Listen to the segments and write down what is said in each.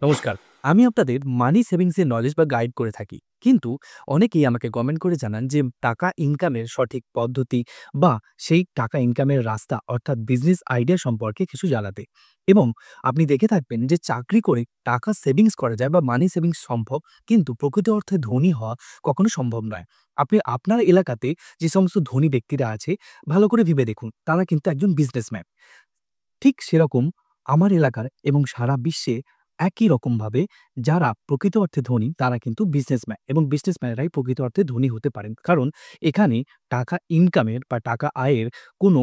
নমস্কার। আমি আপনাদের মানি সেভিংস এর নলেজ বা গাইড করে থাকি। কিন্তু অনেকেই আমাকে কমেন্ট করে জানান যে টাকা ইনকামের সঠিক পদ্ধতি বা সেই টাকা ইনকামের রাস্তা অর্থাৎ বিজনেস আইডিয়া সম্পর্কে কিছু জানাতে। এবং আপনি দেখে থাকবেন যে চাকরি করে টাকা সেভিংস করা যায় বা মানি সেভিংস সম্ভব, কিন্তু প্রকৃত অর্থে ধনী হওয়া কখনো সম্ভব নয়। আপনি আপনার এলাকাতে যে সমস্ত ধনী ব্যক্তিরা আছে, ভালো করে ভেবে দেখুন, তারা কিন্তু একজন বিজনেসম্যান। ঠিক সেরকম আমার এলাকার এবং সারা বিশ্বে একই রকমভাবে যারা প্রকৃত অর্থে ধনী তারা কিন্তু বিজনেসম্যান, এবং বিজনেসম্যানেরাই প্রকৃত অর্থে ধনী হতে পারেন। কারণ এখানে টাকা ইনকামের বা টাকা আয়ের কোনো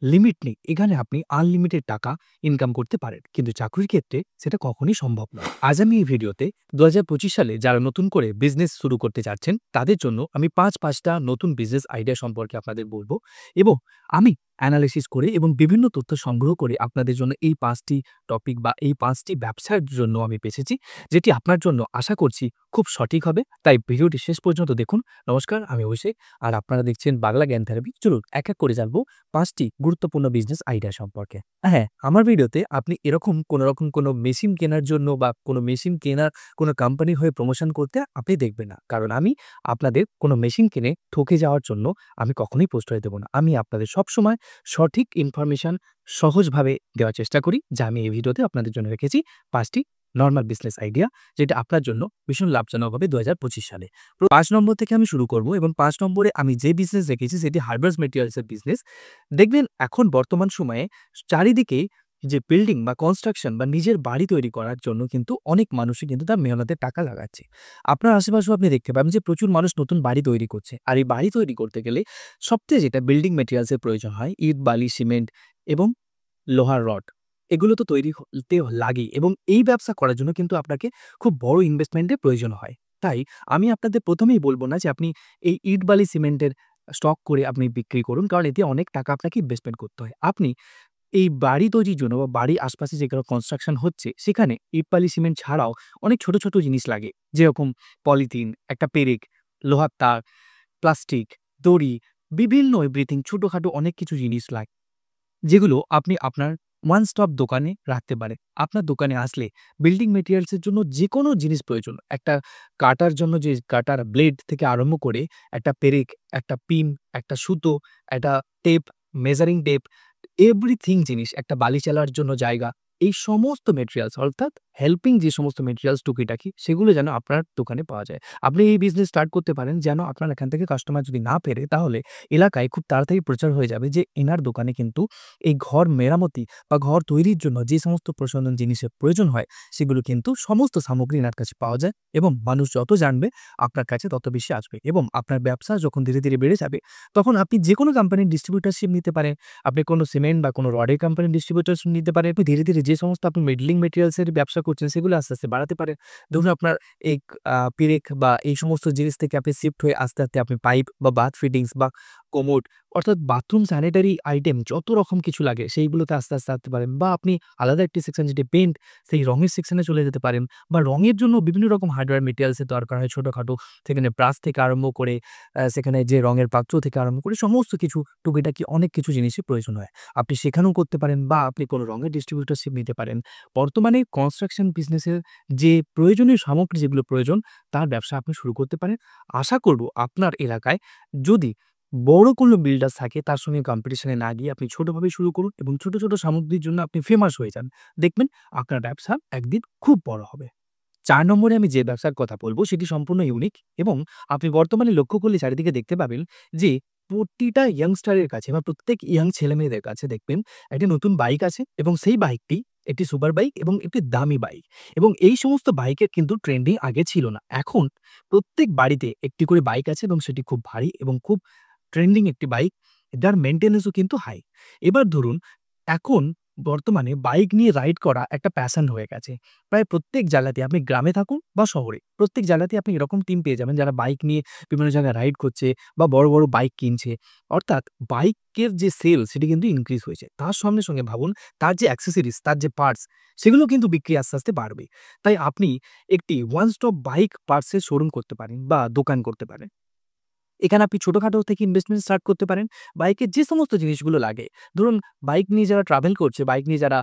লিমিট নেই। এখানে আপনি আনলিমিটেড টাকা ইনকাম করতে পারেন। কিন্তু চাকরির ক্ষেত্রে সেটা কখনই সম্ভব নয়। আজ আমি এই ভিডিওতে ২০২৫ সালে যারা নতুন করে বিজনেস শুরু করতে চাচ্ছেন তাদের জন্য আমি ৫টা নতুন বিজনেস আইডিয়া সম্পর্কে আপনাদের বলব, এবং আমি অ্যানালিসিস করে এবং বিভিন্ন তথ্য সংগ্রহ করে আপনাদের জন্য এই ৫টি টপিক বা এই ৫টি ব্যবসার জন্য আমি বেছেছি, যেটি আপনার জন্য আশা করছি খুব সঠিক হবে। তাই ভিডিওটি শেষ পর্যন্ত দেখুন। নমস্কার, আমি অভিষেক, আর আপনারা দেখছেন বাংলা জ্ঞান থেরাপি। চলুন এক এক করে জানবো ৫টি গুরুত্বপূর্ণ বিজনেস আইডিয়া সম্পর্কে। হ্যাঁ, আমার ভিডিওতে আপনি এরকম কোনো মেশিন কেনার জন্য বা কোনো মেশিন কেনার কোনো কোম্পানির হয়ে প্রমোশন করতে আপনি দেখবেন না। কারণ আমি আপনাদের কোনো মেশিন কিনে ঠকে যাওয়ার জন্য আমি কখনোই প্রশ্রয় দেব না। আমি আপনাদের সবসময় সঠিক ইনফরমেশন সহজভাবে দেওয়ার চেষ্টা করি, যা আমি এই ভিডিওতে আপনাদের জন্য রেখেছি ৫টি নরমাল বিজনেস আইডিয়া, যেটা আপনার জন্য ভীষণ লাভজনক হবে ২০২৫ সালে। ৫ নম্বর থেকে আমি শুরু করব, এবং ৫ নম্বরে আমি যে বিজনেস রেখেছি সেটি হার্বাস মেটেরিয়ালস এর বিজনেস। দেখবেন এখন বর্তমান সময়ে চারিদিকে যে বিল্ডিং বা কনস্ট্রাকশন বা নিজের বাড়ি তৈরি করার জন্য কিন্তু অনেক মানুষই কিন্তু তার মেহনতের টাকা লাগাচ্ছে। আপনার আশেপাশেও আপনি দেখতে পাবেন যে প্রচুর মানুষ নতুন বাড়ি তৈরি করছে। আর এই বাড়ি তৈরি করতে গেলে সবচেয়ে যেটা বিল্ডিং মেটেরিয়ালস এর প্রয়োজন হয়, ইট, বালি, সিমেন্ট এবং লোহার রড, এগুলো তো তৈরি হতে লাগেই, এবং এই ব্যবসা করার জন্য কিন্তু আপনাকে খুব বড় ইনভেস্টমেন্টের প্রয়োজন হয়। তাই আমি আপনাদের প্রথমেই বলব না যে আপনি এই ইট, বালি, সিমেন্টের স্টক করে আপনি বিক্রি করুন, কারণ এতে অনেক টাকা আপনাকে ইনভেস্টমেন্ট করতে হয়। আপনি এই বাড়ি তৈরির জন্য বা বাড়ির আশপাশে যেগুলো কনস্ট্রাকশন হচ্ছে সেখানে ইট, বালি, সিমেন্ট ছাড়াও অনেক ছোট, ছোট জিনিস লাগে। যেরকম পলিথিন, একটা পেরেক, লোহার তার, প্লাস্টিক, দড়ি, বিভিন্ন এভরিথিং ছোটখাটো অনেক কিছু জিনিস লাগে, যেগুলো আপনি আপনার ওয়ান স্টপ দোকানে রাখতে পারেন। আপনার দোকানে আসলে বিল্ডিং মেটেরিয়ালস এর জন্য যেকোনো জিনিস প্রয়োজন, একটা কাটার জন্য যে কাটার ব্লেড থেকে আরম্ভ করে একটা পেরেক, একটা পিন, একটা সুতো, একটা টেপ, মেজারিং টেপ, এভরিথিং জিনিস, একটা বালি চালার জন্য জায়গা, এই সমস্ত মেটেরিয়ালস অর্থাৎ হেল্পিং যে সমস্ত মেটেরিয়ালস টুকিটাকি সেগুলো যেন আপনার দোকানে পাওয়া যায়। আপনি এই বিজনেস স্টার্ট করতে পারেন যেন আপনার এখান থেকে কাস্টমার যদি না ফেরে, তাহলে এলাকায় খুব তাড়াতাড়ি প্রচার হয়ে যাবে যে এনার দোকানে কিন্তু এই ঘর মেরামতি বা ঘর তৈরির জন্য যে সমস্ত প্রসাধন জিনিসের প্রয়োজন হয় সেগুলো কিন্তু সমস্ত সামগ্রী এনার কাছে পাওয়া যায়, এবং মানুষ যত জানবে আপনার কাছে তত বেশি আসবে, এবং আপনার ব্যবসা যখন ধীরে ধীরে বেড়ে যাবে তখন আপনি যে কোনো কোম্পানির ডিস্ট্রিবিউটারশিপ নিতে পারেন। আপনি কোনো সিমেন্ট বা কোনো রডের কোম্পানির ডিস্ট্রিবিউটারশিপ নিতে পারেন। আপনি ধীরে ধীরে যে সমস্ত আপনি বিল্ডিং মেটেরিয়ালস এর ব্যবসা করছেন সেগুলো আস্তে আস্তে বাড়াতে পারেন। ধরুন আপনার এই পেরেক বা এই সমস্ত জিনিস থেকে আপনি শিফট হয়ে আস্তে আস্তে আপনি পাইপ বা বাথ ফিটিংস বা কোমোড, অর্থাৎ বাথরুম স্যানিটারি আইটেম যত রকম কিছু লাগে সেইগুলোতে আস্তে আস্তে আসতে পারেন, বা আপনি আলাদা একটি সেকশন যেটি পেইন্ট, সেই রঙের সেকশনে চলে যেতে পারেন, বা রঙের জন্য বিভিন্ন রকম হার্ডওয়্যার মেটেরিয়ালস এর দরকার হয় ছোটখাটো, সেখানে ব্রাশ থেকে আরম্ভ করে সেখানে যে রঙের পাত্র থেকে আরম্ভ করে সমস্ত কিছু টুকিটাকি অনেক কিছু জিনিসের প্রয়োজন হয়। আপনি সেখানেও করতে পারেন, বা আপনি কোনো রঙের ডিস্ট্রিবিউটরশিপ নিতে পারেন। বর্তমানে কনস্ট্রাকশন বিজনেসের যে প্রয়োজনীয় সামগ্রী যেগুলো প্রয়োজন তার ব্যবসা আপনি শুরু করতে পারেন। আশা করব আপনার এলাকায় যদি বড় কোনো বিল্ডার্স থাকে তার সঙ্গে কম্পিটিশনে না গিয়ে আপনি ছোটভাবে শুরু করুন, এবং ছোট, ছোট সামগ্রীর জন্য আপনি ফেমাস হয়ে যান। দেখবেন আপনার ব্যবসা একদিন খুব বড় হবে। ৪ নম্বরে আমি যে ব্যবসার কথা বলব সেটি সম্পূর্ণ ইউনিক, এবং আপনি বর্তমানে লক্ষ্য করলে চারিদিকে দেখতে পাবেন যে প্রতিটা ইয়াংস্টারের কাছে বা প্রত্যেক ইয়াং ছেলেমেয়েদের কাছে দেখবেন একটি নতুন বাইক আছে, এবং সেই বাইকটি একটি সুপার বাইক এবং একটি দামি বাইক, এবং এই সমস্ত বাইকের কিন্তু ট্রেন্ডিং আগে ছিল না। এখন প্রত্যেক বাড়িতে একটি করে বাইক আছে, এবং সেটি খুব ভারী এবং খুব ট্রেন্ডিং একটি বাইক, যার মেইনটেন্যান্সও কিন্তু হাই। এবার ধরুন এখন বর্তমানে বাইক নিয়ে রাইড করা একটা প্যাশন হয়ে গেছে। প্রায় প্রত্যেক জায়গাতে আপনি গ্রামে থাকুন বা শহরে, প্রত্যেক জায়গাতেই আপনি এরকম টিম পেয়ে যাবেন যারা বাইক নিয়ে বিভিন্ন জায়গায় রাইড করছে বা বড়, বড় বাইক কিনছে। অর্থাৎ বাইকের যে সেল সেটি কিন্তু ইনক্রিজ হয়েছে। তার সঙ্গে, সঙ্গে ভাবুন তার যে অ্যাক্সেসরিজ, তার যে পার্টস, সেগুলো কিন্তু বিক্রি আস্তে, আস্তে বাড়বে। তাই আপনি একটি ওয়ান স্টপ বাইক পার্টস এর শোরুম করতে পারেন বা দোকান করতে পারেন। এখানে আপনি ছোটখাটো থেকে ইনভেস্টমেন্ট স্টার্ট করতে পারেন। বাইকের যে সমস্ত জিনিসগুলো লাগে, ধরুন বাইক নিয়ে যারা ট্রাভেল করছে, বাইক নিয়ে যারা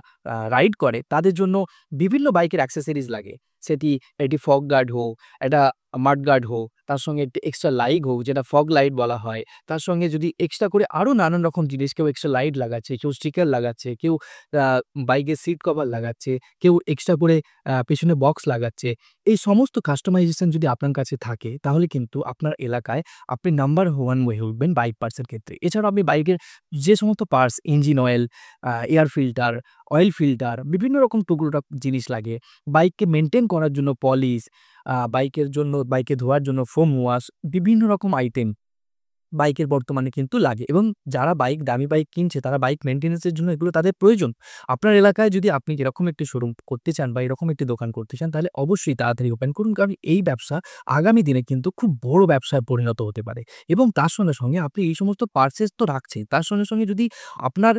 রাইড করে, তাদের জন্য বিভিন্ন বাইকের অ্যাক্সেসরিজ লাগে। এটি ফগ গার্ড হোক, একটা মাড গার্ড হোক, তার সঙ্গে একটি এক্সট্রা লাইট হোক যেটা ফগ লাইট বলা হয়। তার সঙ্গে যদি এক্সট্রা করে আরো নানান রকম জিনিস, কেউ এক্সট্রা লাইট লাগাচ্ছে, কেউ স্টিকার লাগাচ্ছে, কেউ আ বাইকের সিট কভার লাগাচ্ছে, কেউ এক্সট্রা করে পেছনে বক্স লাগাচ্ছে। এই সমস্ত কাস্টমাইজেশন যদি আপনার কাছে থাকে, তাহলে কিন্তু আপনার এলাকায় আপনি নাম্বার 1 হয়ে উঠবেন বাইক পার্টসের ক্ষেত্রে। এছাড়াও আপনি বাইকের যে সমস্ত parts, engine oil, air filter, oil filter, বিভিন্ন রকম টুকরোটাক জিনিস লাগে। বাইককে মেইনটেইন করার জন্য পলিশ, বাইকের জন্য, বাইকে ধোয়ার জন্য ফোম ওয়াশ, বিভিন্ন রকম আইটেম বাইকের বর্তমানে কিন্তু লাগে, এবং যারা দামি বাইক কিনছে তারা বাইক মেইনটেন্যান্স এর জন্য এগুলো তাদের প্রয়োজন। আপনার এলাকায় যদি আপনি এরকম একটি শোরুম করতে চান বা এরকম একটি দোকান করতে চান, তাহলে অবশ্যই তাড়াতাড়ি ওপেন করুন। কারণ এই ব্যবসা আগামী দিনে কিন্তু খুব বড় ব্যবসায় পরিণত হতে পারে, এবং তার সঙ্গে, সঙ্গে আপনি এই সমস্ত পার্সেস তো রাখছেই। তার সঙ্গে, সঙ্গে যদি আপনার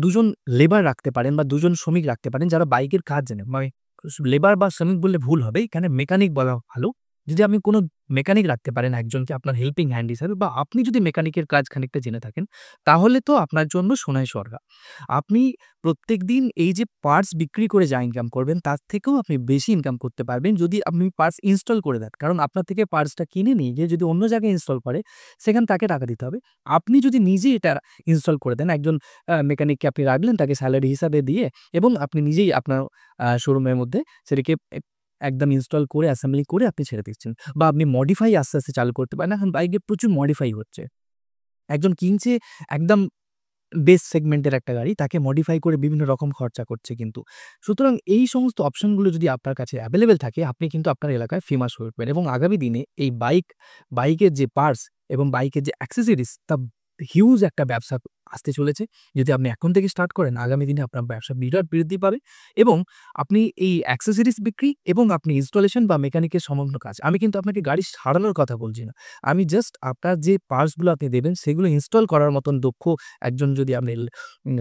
২ জন লেবার রাখতে পারেন বা ২ জন শ্রমিক রাখতে পারেন যারা বাইকের কাজ জানে, মানে লেবার বা শ্রমিক বললে ভুল হবে, এখানে মেকানিক বলা ভালো। যদি আপনি কোনো মেকানিক রাখতে পারেন একজনকে আপনার হেল্পিং হ্যান্ড হিসাবে, বা আপনি যদি মেকানিকের কাজ খানিকটা জেনে থাকেন, তাহলে তো আপনার জন্য সোনায় সোহাগা। আপনি প্রত্যেকদিন এই যে পার্টস বিক্রি করে যা ইনকাম করবেন, তার থেকেও আপনি বেশি ইনকাম করতে পারবেন যদি আপনি পার্টস ইনস্টল করে দেন। কারণ আপনার থেকে পার্টসটা কিনে নিয়ে গিয়ে যদি অন্য জায়গায় ইনস্টল করে, সেখানে তাকে টাকা দিতে হবে। আপনি যদি নিজেই এটা ইনস্টল করে দেন, একজন মেকানিককে আপনি রাখলেন, তাকে সেলারি হিসাবে দিয়ে, এবং আপনি নিজেই আপনার শোরুমের মধ্যে সেটাকে একদম ইনস্টল করে অ্যাসেম্বলি করে আপনি ছেড়ে দিচ্ছেন। বা আপনি মডিফাই আস্তে, আস্তে চালু করতে পারেন। এখন বাইকে প্রচুর মডিফাই হচ্ছে। একজন কিনছে একদম বেস সেগমেন্টের একটা গাড়ি, তাকে মডিফাই করে বিভিন্ন রকম খরচা করছে কিন্তু। সুতরাং এই সমস্ত অপশনগুলো যদি আপনার কাছে এভেইলেবল থাকে, আপনি কিন্তু আপনার এলাকায় ফেমাস হয়ে উঠবেন, এবং আগামী দিনে এই বাইকের যে পার্টস এবং বাইকের যে অ্যাক্সেসরিজ, তা হিউজ একটা ব্যবসা আসতে চলেছে। যদি আপনি এখন থেকে স্টার্ট করেন, আগামী দিনে আপনার ব্যবসা বিরাট বৃদ্ধি পাবে, এবং আপনি এই অ্যাক্সেসরিজ বিক্রি এবং আপনি ইনস্টলেশন বা মেকানিকের সমগ্র কাজ, আমি কিন্তু আপনাকে গাড়ি সারানোর কথা বলছি না। আমি জাস্ট আপনার যে পার্টসগুলো আপনি দেবেন, সেগুলো ইনস্টল করার মতন দক্ষ একজন যদি আপনি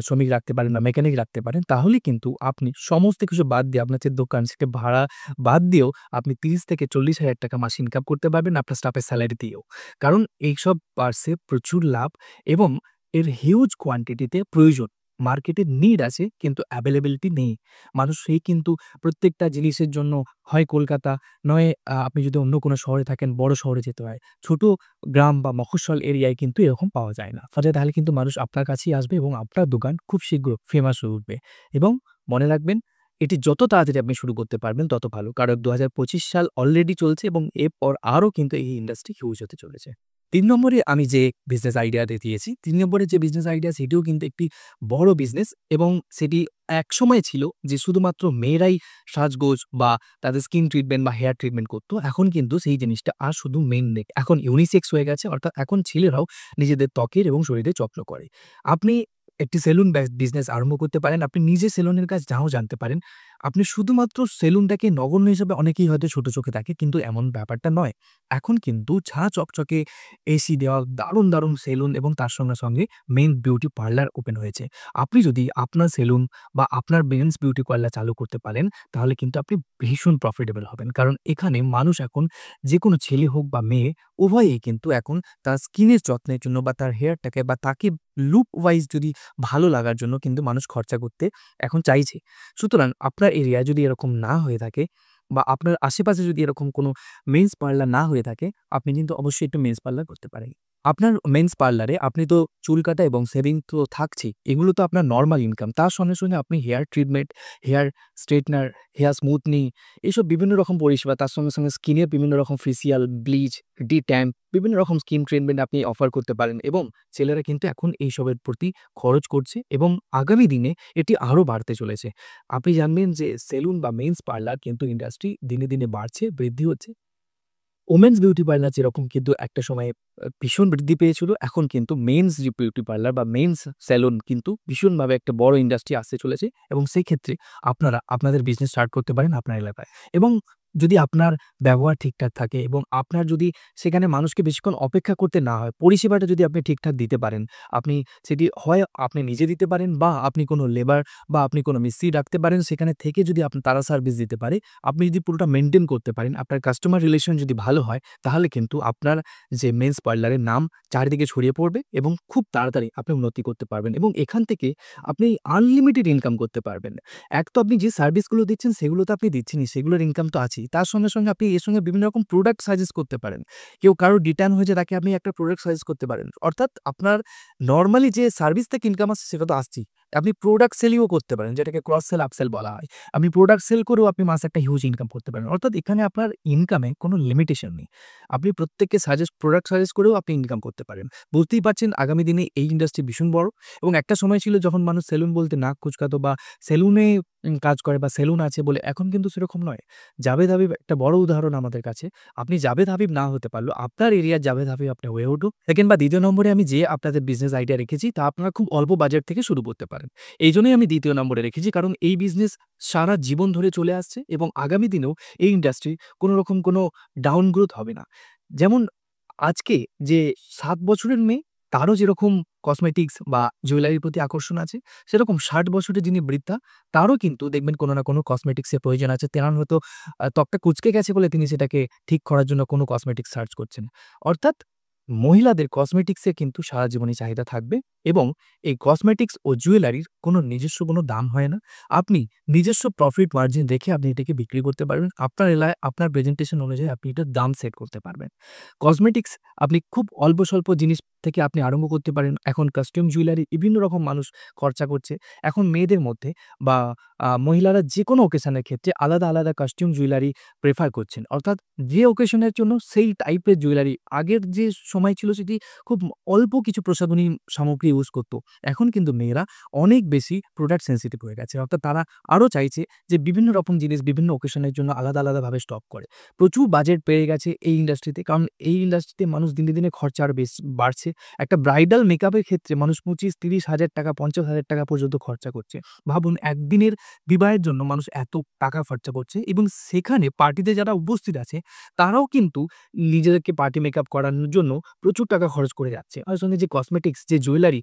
শ্রমিক রাখতে পারেন বা মেকানিক রাখতে পারেন, তাহলে কিন্তু আপনি সমস্ত কিছু বাদ দিয়ে, আপনার যে দোকান সেটা ভাড়া বাদ দিয়েও আপনি ৩০ থেকে ৪০,০০০ টাকা মাসে ইনকাম করতে পারবেন আপনার স্টাফের স্যালারি দিয়েও। কারণ এইসব পার্টসে প্রচুর লাভ, এবং এর হিউজ কোয়ান্টিটিতে প্রয়োজন। মার্কেটে নিড আছে কিন্তু অ্যাভেইলেবিলিটি নেই। মানুষ সেই কিন্তু প্রত্যেকটা জিনিসের জন্য হয় কলকাতা, নয় আপনি যদি অন্য কোনো শহরে থাকেন, বড় শহরে যেতে হয়। ছোট গ্রাম বা মফস্বল এরিয়ায় কিন্তু এরকম পাওয়া যায় না। ফলে তাহলে কিন্তু মানুষ আপনার কাছেই আসবে, এবং আপনার দোকান খুব শীঘ্র ফেমাস হয়ে উঠবে। এবং মনে রাখবেন, এটি যত তাড়াতাড়ি আপনি শুরু করতে পারবেন তত ভালো। কারণ ২০২৫ সাল অলরেডি চলছে, এবং এরপর আরও কিন্তু এই ইন্ডাস্ট্রি হিউজ হতে চলেছে। ৩ নম্বরে আমি যে বিজনেস আইডিয়াটা দিয়েছি, ৩ নম্বরে যে বিজনেস আইডিয়া, সেটিও কিন্তু একটি বড় বিজনেস, এবং সেটি একসময় ছিল যে শুধুমাত্র মেয়েরাই সাজগোজ বা তাদের স্কিন ট্রিটমেন্ট বা হেয়ার ট্রিটমেন্ট করত। এখন কিন্তু সেই জিনিসটা আর শুধু মেন নেই। এখন ইউনিসেক্স হয়ে গেছে, অর্থাৎ এখন ছেলেরাও নিজেদের ত্বকের এবং শরীরের যত্ন করে। আপনি একটি সেলুন বিজনেস আরম্ভ করতে পারেন। আপনি নিজে সেলুনের কাজ নাও জানতে পারেন। আপনি শুধুমাত্র সেলুনটাকে নগণ্য হিসেবে অনেকেই হয়তো ছোট চোখে দেখে, কিন্তু এমন ব্যাপারটা নয়। এখন কিন্তু ঝাঁ চকচকে এসি দেওয়া দারুণ, দারুণ সেলুন, এবং তার সঙ্গে, সঙ্গে মেন বিউটি পার্লার ওপেন হয়েছে। আপনি যদি আপনার সেলুন বা আপনার মেন্স বিউটি পার্লার চালু করতে পারেন, তাহলে কিন্তু আপনি ভীষণ প্রফিটেবল হবেন। কারণ এখানে মানুষ এখন, যেকোনো ছেলে হোক বা মেয়ে, উভয়েই কিন্তু এখন তার স্কিনের যত্নের জন্য বা তার হেয়ারটাকে বা তাকে লুক ওয়াইজ যদি ভালো লাগার জন্য কিন্তু মানুষ খরচা করতে এখন চাইছে। সুতরাং আপনার এরিয়ায় যদি এরকম না হয়ে থাকে, বা আপনার আশেপাশে যদি এরকম কোনো মেন্স পার্লার না হয়ে থাকে, আপনি কিন্তু অবশ্যই একটু মেন্স পার্লার করতে পারেন। আপনার মেন্স পার্লারে আপনি তো চুল কাটা এবং শেভিং তো থাকছেই। এগুলো তো আপনার নরমাল ইনকাম। তার সঙ্গে, সঙ্গে আপনি hair treatment, hair straightener, hair smoothening, এইসব বিভিন্ন রকম পরিষেবা, তার সঙ্গে, সঙ্গে স্কিনের বিভিন্ন রকম ফেসিয়াল, ব্লিচ, ডি-ট্যান, বিভিন্ন রকম স্কিন ট্রিটমেন্ট আপনি অফার করতে পারেন, এবং ছেলেরা কিন্তু এখন এইসবের প্রতি খরচ করছে, এবং আগামী দিনে এটি আরও বাড়তে চলেছে। আপনি জানবেন যে সেলুন বা মেন্স পার্লার কিন্তু ইন্ডাস্ট্রি দিনে, দিনে বাড়ছে, বৃদ্ধি হচ্ছে। ওমেন্স বিউটি পার্লার যেরকম কিন্তু একটা সময়ে ভীষণ বৃদ্ধি পেয়েছিল, এখন কিন্তু মেন্স যে বিউটি পার্লার বা মেন্স সেলুন কিন্তু ভীষণভাবে একটা বড় ইন্ডাস্ট্রি আসতে চলেছে, এবং সেই ক্ষেত্রে আপনারা আপনাদের বিজনেস স্টার্ট করতে পারেন আপনার এলাকায়। এবং যদি আপনার ব্যবহার ঠিকঠাক থাকে এবং আপনার যদি সেখানে মানুষকে বেশিক্ষণ অপেক্ষা করতে না হয়, পরিষেবাটা যদি আপনি ঠিকঠাক দিতে পারেন, আপনি সেটি হয় আপনি নিজে দিতে পারেন বা আপনি কোনো লেবার বা আপনি কোনো মিস্ত্রি রাখতে পারেন, সেখানে থেকে যদি তারা সার্ভিস দিতে পারে, আপনি যদি পুরোটা মেইনটেইন করতে পারেন, আপনার কাস্টমার রিলেশন যদি ভালো হয়, তাহলে কিন্তু আপনার যে মেন্স পার্লারের নাম চারিদিকে ছড়িয়ে পড়বে এবং খুব তাড়াতাড়ি আপনি উন্নতি করতে পারবেন এবং এখান থেকে আপনি আনলিমিটেড ইনকাম করতে পারবেন। এক তো আপনি যে সার্ভিসগুলো দিচ্ছেন সেগুলো তো আপনি দিচ্ছেনই, সেগুলোর ইনকাম তো আছেই। তার সঙ্গে, সঙ্গে আপনি এর সঙ্গে বিভিন্ন রকম প্রোডাক্ট সাজেস্ট করতে পারেন। কেউ কারো রিটার্ন হয়েছে তাকে আপনি একটা প্রোডাক্ট সাজেস্ট করতে পারেন। অর্থাৎ আপনার নরমালি যে সার্ভিস থেকে ইনকাম আসছে সেটা তো আসছেই। আপনি প্রোডাক্ট সেলিংও করতে পারেন, যেটাকে ক্রস সেল, আপসেল বলা হয়। আপনি প্রোডাক্ট সেল করেও আপনি মাসে একটা হিউজ ইনকাম করতে পারেন। অর্থাৎ এখানে আপনার ইনকামে কোনো লিমিটেশন নেই। আপনি প্রত্যেককে প্রোডাক্ট সাজেস্ট করেও আপনি ইনকাম করতে পারেন। বুঝতেই পারছেন আগামী দিনে এই ইন্ডাস্ট্রি ভীষণ বড় এবং একটা সময় ছিল যখন মানুষ সেলুন বলতে নাক কুঁচকাতো বা সেলুনে কাজ করে বা সেলুন আছে বলে, এখন কিন্তু সেরকম নয়। জাভেদ হাবিব একটা বড় উদাহরণ আমাদের কাছে। আপনি জাভেদ হাবিব না হতে পারলেও আপনার এরিয়ার জাভেদ হাবিব আপনি হয়ে উঠুন। সেকেন্ড বা ২য় নম্বরে আমি যে আপনাদের বিজনেস আইডিয়া রেখেছি তা আপনারা খুব অল্প বাজেট থেকে শুরু করতে পারেন। এইজন্যই আমি ২য় নম্বরে রেখেছি, কারণ এই বিজনেস সারা জীবন ধরে চলে আসছে এবং আগামী দিনেও এই ইন্ডাস্ট্রি কোনো রকম কোনো ডাউন গ্রোথ হবে না। যেমন আজকে যে ৭ বছরের মেয়ে, তারও যেরকম কসমেটিক্স বা জুয়েলারির প্রতি আকর্ষণ আছে, সেরকম ৬০ বছরের যিনি বৃদ্ধা, তারও কিন্তু দেখবেন কোনো না কোনো কসমেটিক্সের প্রয়োজন আছে। তেনার হয়তো ত্বকটা কুঁচকে গেছে বলে তিনি সেটাকে ঠিক করার জন্য কোনো কসমেটিক্স সার্চ করছেন। অর্থাৎ মহিলাদের কসমেটিক্সের কিন্তু সারা জীবনই চাহিদা থাকবে এবং এই কসমেটিক্স ও জুয়েলারির কোনো নিজস্ব কোনো দাম হয় না। আপনি নিজস্ব প্রফিট মার্জিন রেখে আপনি এটাকে বিক্রি করতে পারবেন। আপনার এলাকায় আপনার প্রেজেন্টেশন অনুযায়ী আপনি এটার দাম সেট করতে পারবেন। কসমেটিক্স আপনি খুব অল্প স্বল্প জিনিস থেকে আপনি আরম্ভ করতে পারেন। এখন কাস্টম জুয়েলারি বিভিন্ন রকম মানুষ খরচা করছে। এখন মেয়েদের মধ্যে বা মহিলারা যেকোনো অকেশনের ক্ষেত্রে আলাদা, আলাদা কাস্টম জুয়েলারি প্রেফার করছেন। অর্থাৎ যে অকেশনের জন্য সেই টাইপের জুয়েলারি, আগের যে সময় ছিল সেটি খুব অল্প কিছু প্রসাধনী সামগ্রী ইউজ করত। এখন কিন্তু মেয়েরা অনেক বেশি প্রোডাক্ট সেনসিটিভ হয়ে গেছে। অর্থাৎ তারা আরো চাইছে যে বিভিন্ন রকম জিনিস বিভিন্ন অকেশনের জন্য আলাদা, আলাদাভাবে স্টক করে। প্রচুর বাজেট বেড়ে গেছে এই ইন্ডাস্ট্রিতে। কারণ এই ইন্ডাস্ট্রিতে মানুষ দিনে, দিনে খরচা আরো বাড়ছে। একটা ব্রাইডাল মেকআপের ক্ষেত্রে মানুষ ২৫-৩০ হাজার টাকা, ৫০ হাজার টাকা পর্যন্ত খরচা করছে। ভাবুন, একদিনের বিবাহের জন্য মানুষ এত টাকা খরচা করছে এবং সেখানে পার্টিতে যারা উপস্থিত আছে তারাও কিন্তু নিজেদেরকে পার্টি মেকআপ করানোর জন্য প্রচুর টাকা খরচ করে যাচ্ছে। আর সঙ্গে যে কসমেটিক্স, যে জুয়েলারি,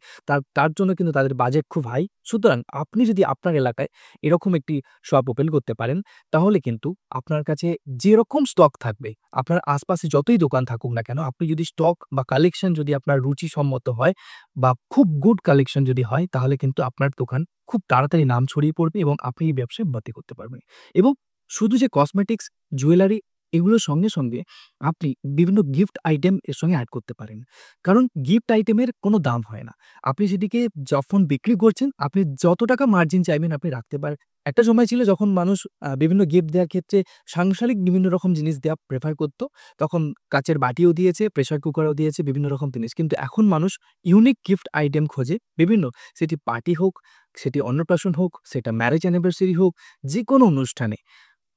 তার জন্য কিন্তু তাদের বাজেট খুব হাই। সুতরাং আপনি যদি আপনার এলাকায় এরকম একটি শপ ওপেন করতে পারেন, তাহলে কিন্তু আপনার কাছে যেরকম স্টক থাকবে, আপনার আশপাশে যতই দোকান থাকুক না কেন, আপনি যদি স্টক বা কালেকশন যদি আপনার রুচিসম্মত হয় বা খুব গুড কালেকশন যদি হয়, তাহলে কিন্তু আপনার দোকান খুব তাড়াতাড়ি নাম ছড়িয়ে পড়বে এবং আপনি এই ব্যবসায় উন্নতি করতে পারবেন। এবং শুধু যে কসমেটিক্স, জুয়েলারি এগুলোর সঙ্গে, সঙ্গে আপনি বিভিন্ন গিফট আইটেম এর সঙ্গে এড করতে পারেন। কারণ গিফট আইটেমের কোনো দাম হয় না। আপনি সেটিকে যখন বিক্রি করছেন, আপনি যত টাকা মার্জিন চাইবেন আপনি রাখতে পারেন। একটা সময় ছিল যখন মানুষ বিভিন্ন গিফট দেওয়ার ক্ষেত্রে সাংসারিক বিভিন্ন রকম জিনিস দেওয়া প্রেফার করত। তখন কাঁচের বাটিও দিয়েছে, প্রেশার কুকারও দিয়েছে, বিভিন্ন রকম জিনিস। কিন্তু এখন মানুষ ইউনিক গিফট আইটেম খোঁজে বিভিন্ন, সেটি পার্টি হোক, সেটি অন্নপ্রাশন হোক, সেটা ম্যারেজ অ্যানিভার্সারি হোক, যেকোনো অনুষ্ঠানে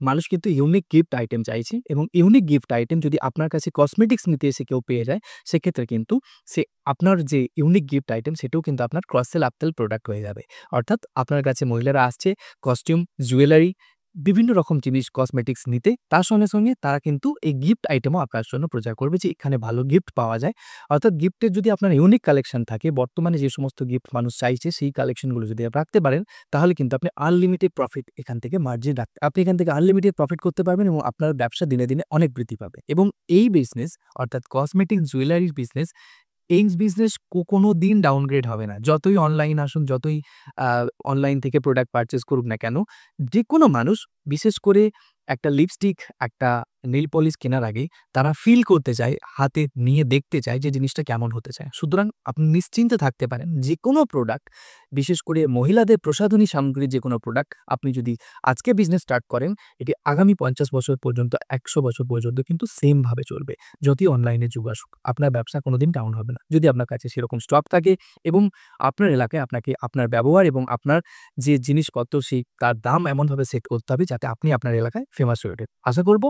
মানুষ কিন্তু ইউনিক গিফট আইটেম চাইছে এবং ইউনিক গিফট আইটেম যদি আপনার কাছে কসমেটিক্স নিতে এসে কেউ পেয়ে যায়, সেক্ষেত্রে কিন্তু সে আপনার যে ইউনিক গিফট আইটেম সেটাও কিন্তু আপনার ক্রস সেল আপসেল প্রোডাক্ট হয়ে যাবে। অর্থাৎ আপনার কাছে মহিলারা আসছে কস্টিউম, জুয়েলারি, বিভিন্ন রকম জিনিস কসমেটিক্স নিতে। তার সঙ্গে, সঙ্গে তারা কিন্তু এই গিফট আইটেমও আপনার জন্য প্রচার করবে যে এখানে ভালো গিফট পাওয়া যায়। অর্থাৎ গিফটের যদি আপনার ইউনিক কালেকশন থাকে, বর্তমানে যে সমস্ত গিফট মানুষ চাইছে সেই কালেকশনগুলো যদি রাখতে পারেন, তাহলে কিন্তু আপনি আনলিমিটেড প্রফিট এখান থেকে মার্জিন আপনি এখান থেকে আনলিমিটেড প্রফিট করতে পারবেন এবং আপনার ব্যবসা দিনে, দিনে অনেক বৃদ্ধি পাবে। এবং এই বিজনেস অর্থাৎ কসমেটিক জুয়েলারির বিজনেস, এই বিজনেস কোনোদিন ডাউনগ্রেড হবে না। যতই অনলাইন আসুন, যতই আ অনলাইন থেকে প্রোডাক্ট পারচেজ করুক না কেন, যেকোনো মানুষ বিশেষ করে একটা লিপস্টিক, একটা নেইল পলিশ কেনার আগে তারা ফিল করতে চায়, হাতে নিয়ে দেখতে চায় যে জিনিসটা কেমন হতে চায়। সুতরাং আপনি নিশ্চিন্তে থাকতে পারেন, যেকোনো প্রোডাক্ট, বিশেষ করে মহিলাদের প্রসাধনী সামগ্রীর যেকোনো প্রোডাক্ট আপনি যদি আজকে বিজনেস স্টার্ট করেন, এটি আগামী ৫০ বছর পর্যন্ত, ১০০ বছর পর্যন্ত কিন্তু সেম ভাবে চলবে। যতই অনলাইনে যুগ আসুক, আপনার ব্যবসা কোনোদিন ডাউন হবে না। যদি আপনার কাছে সেরকম স্টক থাকে এবং আপনার এলাকায় আপনাকে আপনার ব্যবহার এবং আপনার যে জিনিসপত্র তার দাম এমনভাবে সেট করতে হবে যাতে আপনি আপনার এলাকায় ফেমাস হয়ে ওঠেন। আশা করব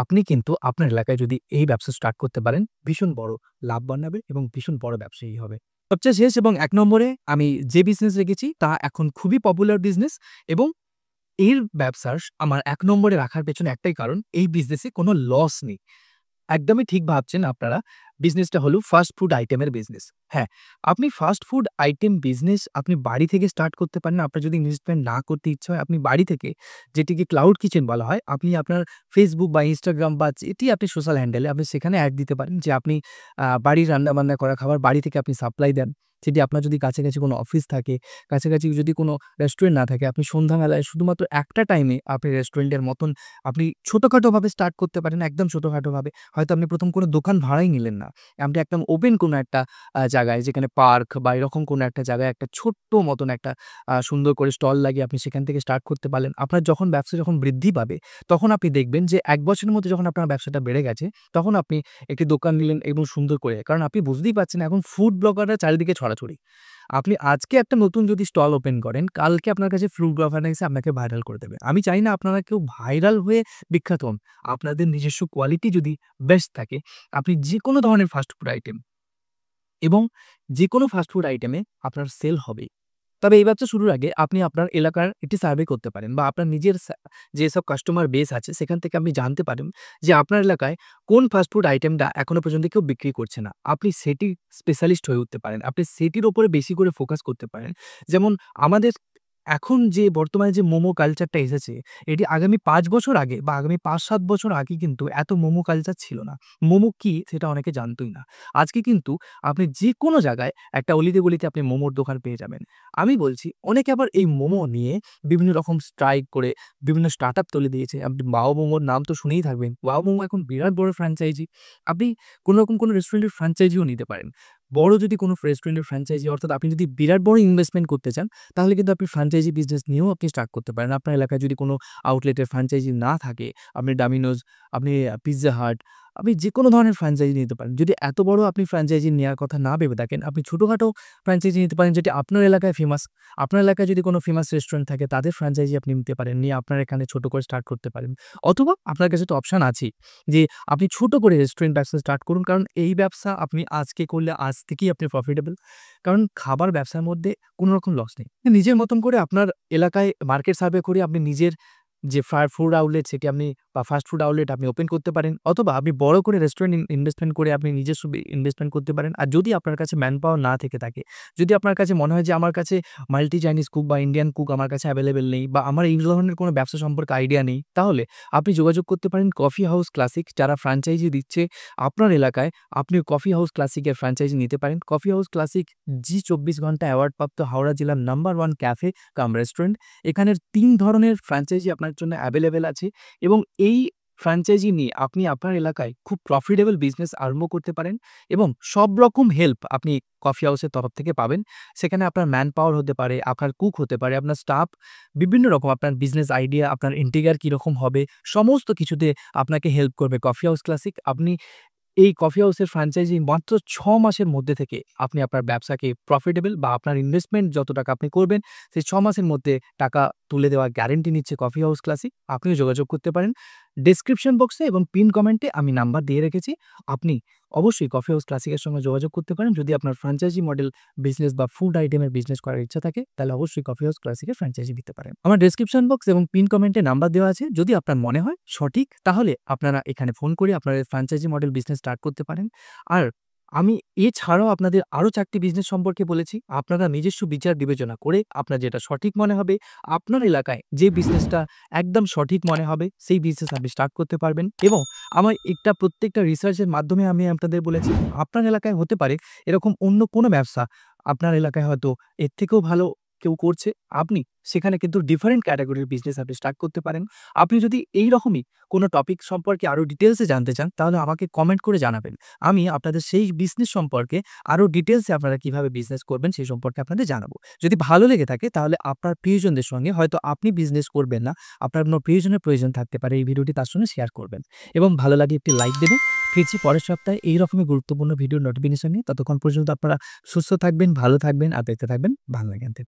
আপনি কিন্তু আপনার এলাকায় যদি এই ব্যবসা স্টার্ট করতে পারেন, ভীষণ বড় লাভ বানাবে এবং ভীষণ বড় ব্যবসায়ী হবে। সবচেয়ে শেষ এবং ১ নম্বরে আমি যে বিজনেস রেখেছি তা এখন খুবই পপুলার বিজনেস এবং এর ব্যবসার আমার ১ নম্বরে রাখার পেছনে একটাই কারণ, এই বিজনেসে কোনো লস নেই। একদমই ঠিক ভাবছেন আপনারা। বিজনেসটা হলো ফাস্ট ফুড আইটেমের বিজনেস। হ্যাঁ, আপনি ফাস্ট ফুড আইটেম বিজনেস আপনি বাড়ি থেকে স্টার্ট করতে পারেন। আপনার যদি ইনভেস্টমেন্ট না করতে ইচ্ছা হয়, আপনি বাড়ি থেকে যেটিকে ক্লাউড কিচেন বলা হয়, আপনি আপনার Facebook বা Instagram বা যেটি আপনি সোশ্যাল হ্যান্ডেলে আপনি সেখানে অ্যাড দিতে পারেন যে আপনি বাড়ির রান্না-বান্না করা খাবার বাড়ি থেকে আপনি সাপ্লাই দেন। সেটি আপনার যদি কাছাকাছি কোনো অফিস থাকে, কাছাকাছি যদি কোনো রেস্টুরেন্ট না থাকে, আপনি সন্ধ্যাবেলায় শুধুমাত্র একটা টাইমে আপনি রেস্টুরেন্টের মতন আপনি ছোটখাটোভাবে স্টার্ট করতে পারেন, একদম ছোটখাটোভাবে। হয়তো আপনি ১ম কোনো দোকান ভাড়াই নিলেন না। আপনি একদম ওপেন কোনো একটা জায়গায় যেখানে পার্ক বা এরকম কোনো একটা জায়গায় একটা ছোট্ট মতন একটা সুন্দর করে স্টল লাগিয়ে আপনি সেখান থেকে স্টার্ট করতে পারলেন। আপনার যখন ব্যবসা যখন বৃদ্ধি পাবে, তখন আপনি দেখবেন যে ১ বছরের মধ্যে যখন আপনার ব্যবসাটা বেড়ে গেছে, তখন আপনি একটি দোকান নিলেন এবং সুন্দর করে। কারণ আপনি বুঝতেই পারছেন এখন ফুড ব্লগাররা চারিদিকে ছড়াছড়ি। আপনি আজকে একটা নতুন যদি স্টল ওপেন করেন, কালকে আপনার কাছে ফুড ব্লগাররা এসে আপনাকে ভাইরাল করে দেবে। আমি চাই না আপনারা কেউ ভাইরাল হয়ে বিখ্যাত হন। আপনাদের নিজস্ব কোয়ালিটি যদি বেস্ট থাকে, আপনি যেকোনো ধরনের ফাস্ট ফুড আইটেম এবং যেকোনো ফাস্ট ফুড আইটেমে আপনার সেল হবেই। তবে এই ব্যবসা শুরুর আগে আপনি আপনার এলাকার একটি সার্ভে করতে পারেন বা আপনার নিজের যেসব কাস্টমার বেস আছে সেখান থেকে আপনি জানতে পারেন যে আপনার এলাকায় কোন ফাস্ট ফুড আইটেমটা এখনো পর্যন্ত কেউ বিক্রি করছে না। আপনি সেটি স্পেশালিস্ট হয়ে উঠতে পারেন। আপনি সেটির উপরে বেশি করে ফোকাস করতে পারেন। যেমন আমাদের এখন যে বর্তমানে যে মোমো কালচারটা এসেছে, এটি আগামী ৫ বছর আগে বা আগামী ৫-৭ বছর আগে কিন্তু এত মোমো কালচার ছিল না। মোমো কি সেটা অনেকে জানতই না। আজকে কিন্তু আপনি যেকোনো জায়গায় একটা অলিতে গলিতে আপনি মোমোর দোকান পেয়ে যাবেন। আমি বলছি অনেকে আবার এই মোমো নিয়ে বিভিন্ন রকম স্ট্রাইক করে বিভিন্ন স্টার্টআপ তুলে দিয়েছে। আপনি ওয়াও মোমোর নাম তো শুনেই থাকবেন। ওয়াও মোমো এখন বিরাট বড় ফ্র্যাঞ্চাইজি। আপনি কোনরকম কোনো রেস্টুরেন্টের ফ্র্যাঞ্চাইজিও নিতে পারেন। বড় যদি কোনো রেস্টুরেন্টের ফ্র্যাঞ্চাইজি অর্থাৎ আপনি যদি বিরাট বড় ইনভেস্টমেন্ট করতে চান, তাহলে কিন্তু আপনি ফ্র্যাঞ্চাইজি বিজনেস নিয়েও আপনি স্টার্ট করতে পারেন। আপনার এলাকায় যদি কোনো আউটলেটের ফ্র্যাঞ্চাইজি না থাকে, আপনি ডমিনোজ, আপনি পিজ্জা হাট, আপনি যেকোনো ধরনের ফ্র্যাঞ্চাইজি নিতে পারেন। যদি এত বড় আপনি ফ্র্যাঞ্চাইজি নেওয়ার কথা না ভেবে থাকেন, আপনি ছোটখাটো ফ্র্যাঞ্চাইজি নিতে পারেন যেটি আপনার এলাকায় ফেমাস। আপনার এলাকায় যদি কোনো ফেমাস রেস্টুরেন্ট থাকে, তাদের ফ্র্যাঞ্চাইজি আপনি নিতে পারেন। নিয়ে আপনার এখানে ছোট করে স্টার্ট করতে পারেন। অথবা আপনার কাছে তো অপশন আছেই যে আপনি ছোট করে রেস্টুরেন্ট ব্যবসা স্টার্ট করুন। কারণ এই ব্যবসা আপনি আজকে করলে আজ থেকেই আপনি প্রফিটেবল। কারণ খাবার ব্যবসার মধ্যে কোনো রকম লস নেই। নিজের মতন করে আপনার এলাকায় মার্কেট সার্ভে করে আপনি নিজের যে ফুড আউটলেট সেটি আপনি বা ফাস্ট ফুড আউটলেট আপনি ওপেন করতে পারেন। অথবা আপনি বড় করে রেস্টুরেন্ট ইনভেস্টমেন্ট করে আপনি নিজস্ব ইনভেস্টমেন্ট করতে পারেন। আর যদি আপনার কাছে ম্যান পাওয়ার না থেকে থাকে, যদি আপনার কাছে মনে হয় যে আমার কাছে মাল্টি চাইনিজ কুক বা ইন্ডিয়ান কুক আমার কাছে অ্যাভেলেবল নেই বা আমার এই ধরনের কোনো ব্যবসা সম্পর্কে আইডিয়া নেই, তাহলে আপনি যোগাযোগ করতে পারেন কফি হাউস ক্লাসিক, যারা ফ্র্যাঞ্চাইজি দিচ্ছে আপনার এলাকায়। আপনি কফি হাউস ক্লাসিকের ফ্র্যাঞ্চাইজি নিতে পারেন। কফি হাউস ক্লাসিক জি ২৪ ঘন্টা অ্যাওয়ার্ডপ্রাপ্ত হাওড়া জেলার নাম্বার 1 ক্যাফে কাম রেস্টুরেন্ট। এখানের ৩ ধরনের ফ্র্যাঞ্চাইজি আপনার জন্য অ্যাভেলেবেল আছে এবং এই ফ্র্যাঞ্চাইজি নিয়ে আপনি আপনার এলাকায় খুব প্রফিটেবল বিজনেস আরম্ভ করতে পারেন এবং সব রকম হেল্প আপনি কফি হাউসের তরফ থেকে পাবেন। সেখানে আপনার ম্যান পাওয়ার হতে পারে, আপনার কুক হতে পারে, আপনার স্টাফ, বিভিন্ন রকম আপনার বিজনেস আইডিয়া, আপনার ইন্টিরিয়র কিরকম হবে, সমস্ত কিছুতে আপনাকে হেল্প করবে কফি হাউস ক্লাসিক। আপনি এই কফি হাউসের ফ্র্যাঞ্চাইজি মাত্র ৬ মাসের মধ্যে থেকে আপনি আপনার ব্যবসাকে প্রফিটেবল বা আপনার ইনভেস্টমেন্ট যত টাকা আপনি করবেন, সেই ৬ মাসের মধ্যে টাকা তুলে দেওয়ার গ্যারান্টি নিচ্ছে কফি হাউস ক্লাসিক। আপনিও যোগাযোগ করতে পারেন। ডেসক্রিপশন বক্সে এবং পিন কমেন্টে আমি নাম্বার দিয়ে রেখেছি। আপনি অবশ্যই কফি হাউস ক্লাসিকের সঙ্গে যোগাযোগ করতে পারেন। যদি আপনার ফ্র্যাঞ্চাইজি মডেল বিজনেস বা ফুড আইটেমের বিজনেস করার ইচ্ছা থাকে, তাহলে অবশ্যই কফি হাউস ক্লাসিকের ফ্র্যাঞ্চাইজি দিতে পারেন। আমার ডেসক্রিপশন বক্স এবং পিন কমেন্টে নাম্বার দেওয়া আছে। যদি আপনার মনে হয় সঠিক, তাহলে আপনারা এখানে ফোন করে আপনার ফ্র্যাঞ্চাইজি মডেল বিজনেস স্টার্ট করতে পারেন। আর আমি এছাড়াও আপনাদের আরও ৪ টি বিজনেস সম্পর্কে বলেছি। আপনারা নিজস্ব বিচার বিবেচনা করে আপনার যেটা সঠিক মনে হবে, আপনার এলাকায় যে বিজনেসটা একদম সঠিক মনে হবে, সেই বিজনেস আপনি স্টার্ট করতে পারবেন। এবং আমার প্রত্যেকটা রিসার্চের মাধ্যমে আমি আপনাদের বলেছি, আপনার এলাকায় হতে পারে এরকম অন্য কোনো ব্যবসা আপনার এলাকায় হয়তো এর থেকেও ভালো কেউ করছে। আপনি সেখানে কিন্তু ডিফারেন্ট ক্যাটেগরির বিজনেস আপনি স্টার্ট করতে পারেন। আপনি যদি এইরকমই কোনো টপিক সম্পর্কে আরও ডিটেইলসে জানতে চান, তাহলে আমাকে কমেন্ট করে জানাবেন। আমি আপনাদের সেই বিজনেস সম্পর্কে আরও ডিটেইলসে আপনারা কিভাবে বিজনেস করবেন সেই সম্পর্কে আপনাদের জানাবো। যদি ভালো লেগে থাকে, তাহলে আপনার প্রিয়জনদের সঙ্গে, হয়তো আপনি বিজনেস করবেন না, আপনার কোনো প্রিয়জনের প্রয়োজন থাকতে পারে, এই ভিডিওটি তার সঙ্গে শেয়ার করবেন এবং ভালো লাগে একটি লাইক দেবেন। ফিরছি পরের সপ্তাহে এইরকমই গুরুত্বপূর্ণ ভিডিওর নোটিফিকেশন নিয়ে। ততক্ষণ পর্যন্ত আপনারা সুস্থ থাকবেন, ভালো থাকবেন আর দেখতে থাকবেন বাংলা জ্ঞান।